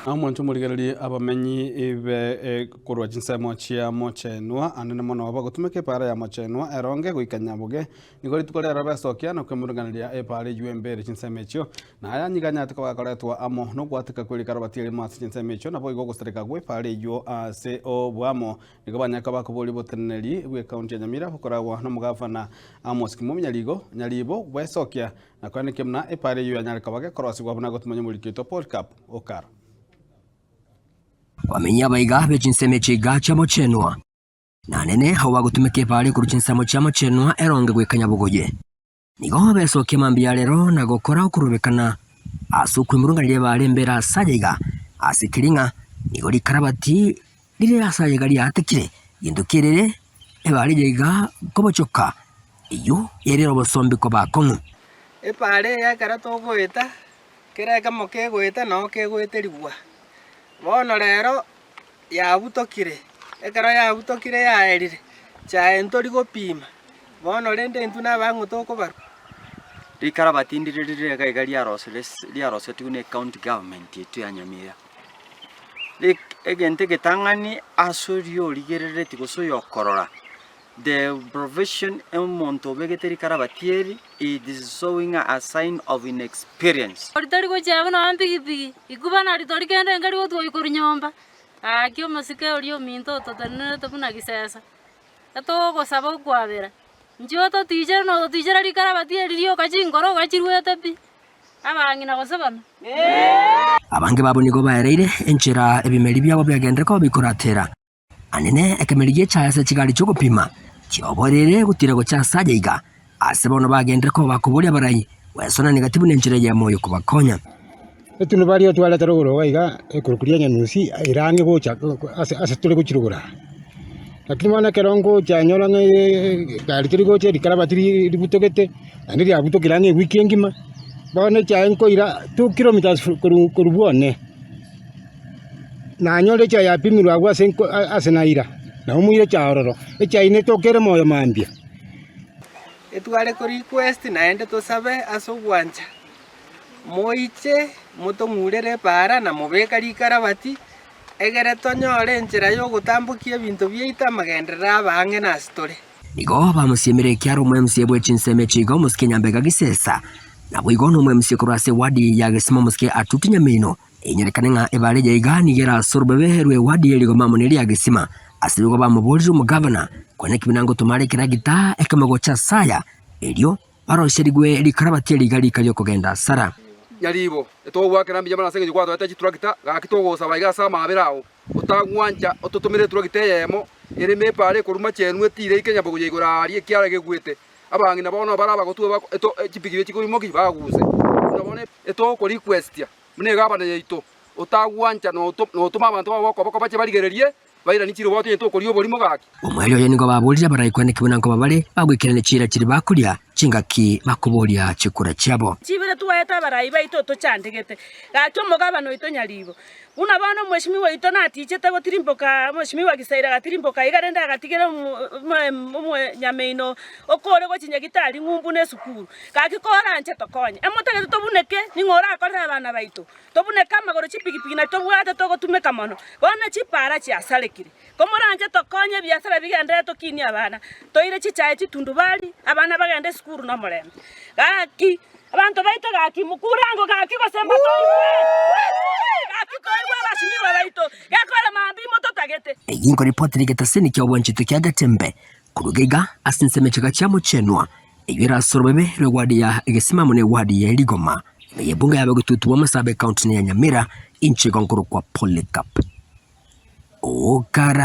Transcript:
Amuntu murigariri abamenyi ibe kurwa jinsemo chia mochenwa anene mono bagutumike para ya mochenwa eronge guikanyabuge nigori tukorera besokia no kwemuruganiria epare UMB jinsemechio na aya nyiganya tukakoretwa amo no gwatika kuri karabatiere mas jinsemechio na boigo gustereka gwe pare yo se o bwamo nigabanya kabakubuli boteneri gwe county ya Nyamira bukoragwa no mugavana Amos Kimunyaligo nyalibo besokia na kwanike mna epare yo anyarikabage korosi gwabuna gutumanya murikito Paul Cup okara wamenya baiga bechinseme chiga cha mochenwa na nene hawa gutumike pale kuruchinsamo cha mochenwa eronge gwekanyabugoye nigo besoke mambia lero na gokora kurubekana asukwe murungalire bale mbera sajaiga asikiringa nigo likarabati lire asajaiga lyatekire yindukirere ebale jaiga kobochoka iyo yerero bosombi ko bakongu epale yakara togoeta kereka mokegoeta no kegoeteribwa bono rero yabutokire ekara yabutokire yaerire chae ntori gopima bono rende ntuna bangu tokobaru rikarabati ndirire gaiga liarose tune county government yetu ya Nyamira egente getangani asorio ligerere tigosoyo korora the provision emonto begeteri karabatieri it is showing a sign of inexperience oritori go chabo no ambigi ikubana ritori kende ngari go tuikuru nyomba akyo masike orio minto totanene topuna gisesa ato go sabo kwabera njio to teacher no teacher ri karabatieri rio kachingoro gachirwete pi abangi na gosabana abange babo nigo baereire enchera ebimeri byabo byagendre ko bikoratera anene ekemeriye chase kigali cyo gupima kioborere gutira go cyasajaiga asebono bagendre ko bakuburya barayi wesona negativu nenjire ya moyo kubakonya etuno bari otwala tarogoro waiga ekurukuria nyanusi irange gocha ase tule kuchirugura lakini mana kerongo chanyora nge gari kiri goche dikarabatiri dibutogete ani ya butokirange wiki ngima bone chanko ira 2 kilometers kurubone na nyole cha ya pimirwa gwa senko asenaira na umuyire cha ororo echa ine tokere moyo mambia etwale ko request naende to sabe aso gwanja moiche mutongurere para na mubeka rikarabati egere tonyore njira yo gutambukia bintu byeita magendera bange na story nigo bamusiemere kyaro mwemsie bwechinseme chigo muskenya mbega gisesa na bwigo no mwemsie kurase wadi ya gesimo muske atutinya mino inyerekane nga ebale jaiga nigera sorbeberwe wadi yeligo mamoneli ya gesima asirugo bamubulira umugavana kwane kibinango tumare kiragita ekamago cha saya elio barosherigwe likarabati ligali kalyo kugenda sara nyalibo etogwa kana mbija mana senge kwa twata chiturakita gakitogo sabaiga sama abirao utagwanja otutumire turakite yemo ere mepare kuruma chenwe tire ikenya bogoye igora ari kiara gegwete abangi nabona baraba gotuba eto chipigire chikoimoki baguse nabone eto ko request mune gabana yeito utagwanja no tuma abantu bako bache barigererie baira nichiro boto yeto ko riyo bolimo gaki omwelyo yenigo babulira barayikwane kibunango babale bagwikirane chira kiri bakulia chingaki bakubolia chikura cyabo chibere tuwaeta barayi baito to chandegete gacho mugabano ito nyalibo una bana mweshimiwa ito na tichete go tirimboka mweshimiwa gisaira gatirimboka igarenda gatigera mwe nyameino okore go chinyagitari ngumbu ne sukuru gakikora nche tokonye emotagete tobuneke ningora akora bana baito tobuneka magoro chipigipigi na tobwate to go tumeka mono bona chipara chiasalekire komora nche tokonye biasara bigende to kini abana toire chichaye chitundubali abana bagende sukuru no morembe gaki abantu baito gaki mukurango gaki go semba Ingo ripoti ligeta seni kia wanchitu kia gatembe kurugega asinseme chika chia mochenwa iwira sorobebe re wadi ya egesima mune wadi ya Ligoma yebunga ya bagututu wa Masabe County ya Nyamira inchi gonguru kwa Poly Cup okara